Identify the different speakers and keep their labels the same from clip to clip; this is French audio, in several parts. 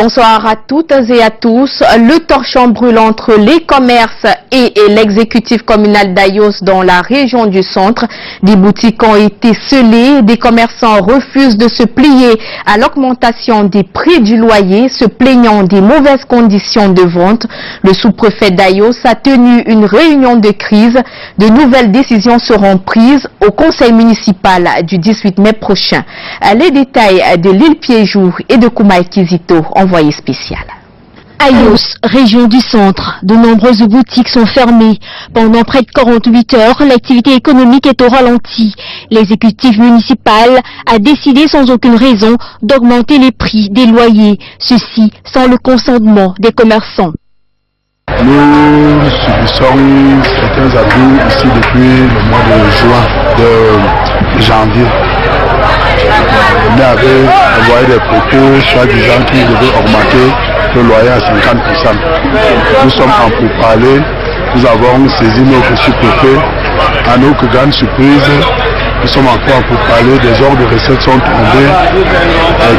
Speaker 1: Bonsoir à toutes et à tous. Le torchon brûle entre les commerces et l'exécutif communal d'Ayos dans la région du centre. Des boutiques ont été scellées. Des commerçants refusent de se plier à l'augmentation des prix du loyer, se plaignant des mauvaises conditions de vente. Le sous-préfet d'Ayos a tenu une réunion de crise. De nouvelles décisions seront prises au conseil municipal du 18 mai prochain. Les détails de l'île Piéjou et de Koumaï Kizito, envoyé spécial.
Speaker 2: Ayos, région du centre, de nombreuses boutiques sont fermées. Pendant près de 48 heures, l'activité économique est au ralenti. L'exécutif municipal a décidé sans aucune raison d'augmenter les prix des loyers, ceci sans le consentement des commerçants.
Speaker 3: Nous subissons certains abus ici depuis le mois de juin, de janvier. On avait envoyé des propos, soit disant qu'ils devaient augmenter le loyer à 50%. Nous sommes en pourparlers, nous avons saisi notre sous-préfet. À notre grande surprise, nous sommes encore en pourparlers, des ordres de recettes sont tombés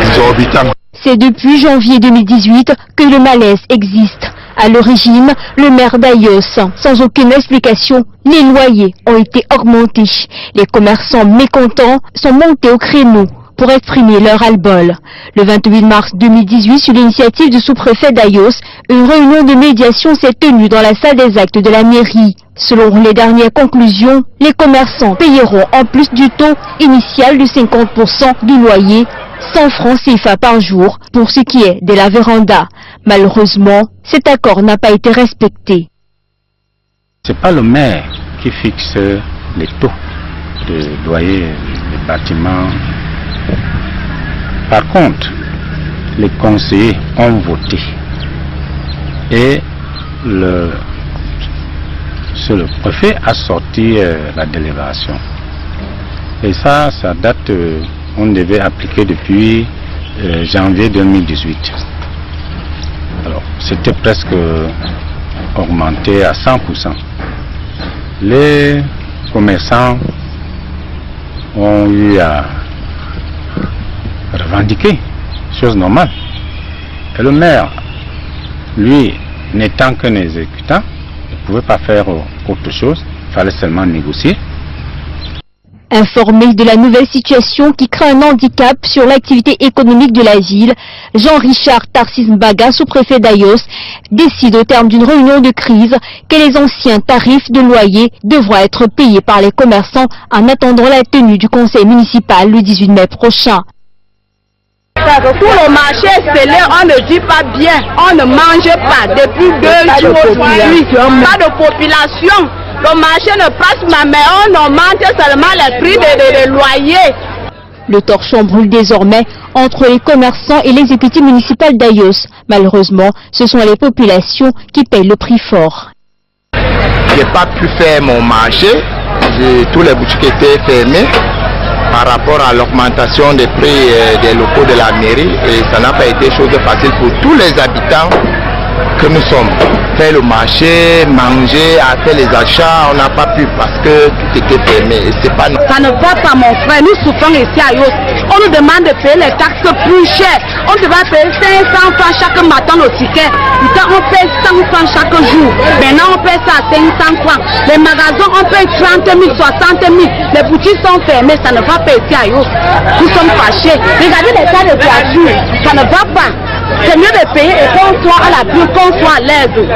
Speaker 3: exorbitants.
Speaker 2: C'est depuis janvier 2018 que le malaise existe. À l'origine, le maire d'Ayos, sans aucune explication, les loyers ont été augmentés. Les commerçants mécontents sont montés au créneau pour exprimer leur ras-le-bol. Le 28 mars 2018, sur l'initiative du sous-préfet d'Ayos, une réunion de médiation s'est tenue dans la salle des actes de la mairie. Selon les dernières conclusions, les commerçants payeront en plus du taux initial de 50% du loyer 100 francs CFA par jour pour ce qui est de la véranda. Malheureusement, cet accord n'a pas été respecté.
Speaker 4: Ce n'est pas le maire qui fixe les taux de loyer des bâtiments. Par contre, les conseillers ont voté et le préfet a sorti la délibération. Et ça date, on devait appliquer depuis janvier 2018. Alors, c'était presque augmenté à 100%. Les commerçants ont eu à revendiquer, chose normale. Et le maire, lui, n'étant qu'un exécutant, ne pouvait pas faire autre chose, il fallait seulement négocier.
Speaker 2: Informé de la nouvelle situation qui crée un handicap sur l'activité économique de la ville, Jean-Richard Tarsis Mbaga, sous-préfet d'Ayos, décide au terme d'une réunion de crise que les anciens tarifs de loyer devront être payés par les commerçants en attendant la tenue du conseil municipal le 18 mai prochain.
Speaker 5: Tout le marché scellé, on ne dit pas bien, on ne mange pas depuis 2 jours aujourd'hui, pas de population. Le marché ne passe pas, mais on augmente seulement les prix des loyers.
Speaker 2: Le torchon brûle désormais entre les commerçants et l'exécutif municipal d'Ayos. Malheureusement, ce sont les populations qui payent le prix fort.
Speaker 6: Je n'ai pas pu faire mon marché, tous les boutiques étaient fermées par rapport à l'augmentation des prix des locaux de la mairie et ça n'a pas été chose facile pour tous les habitants que nous sommes. Faire le marché, manger, faire les achats, on n'a pas pu parce que tout était fermé et c'est pas...
Speaker 5: Ça ne va pas mon frère, nous souffrons ici à Ayos. On nous demande de payer les taxes plus chères. On devrait payer 500 francs chaque matin le ticket. Putain, on paye 100 francs chaque jour. Maintenant on paye ça à 500 francs. Les magasins on paye 30 000, 60 000. Les boutiques sont fermées, ça ne va pas ici à Ayos. Nous sommes fâchés. Regardez l'état de voiture, ça ne va pas. C'est mieux de payer et qu'on soit à la pure, qu'on soit à l'aise.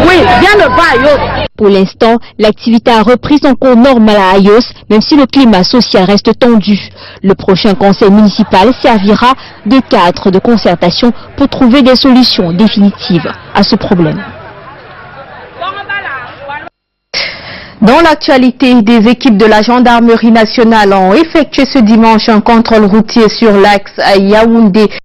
Speaker 5: Oui, bien ne va à Ayos.
Speaker 2: Pour l'instant, l'activité a repris son cours normal à Ayos, même si le climat social reste tendu. Le prochain conseil municipal servira de cadre de concertation pour trouver des solutions définitives à ce problème.
Speaker 1: Dans l'actualité, des équipes de la gendarmerie nationale ont effectué ce dimanche un contrôle routier sur l'axe Yaoundé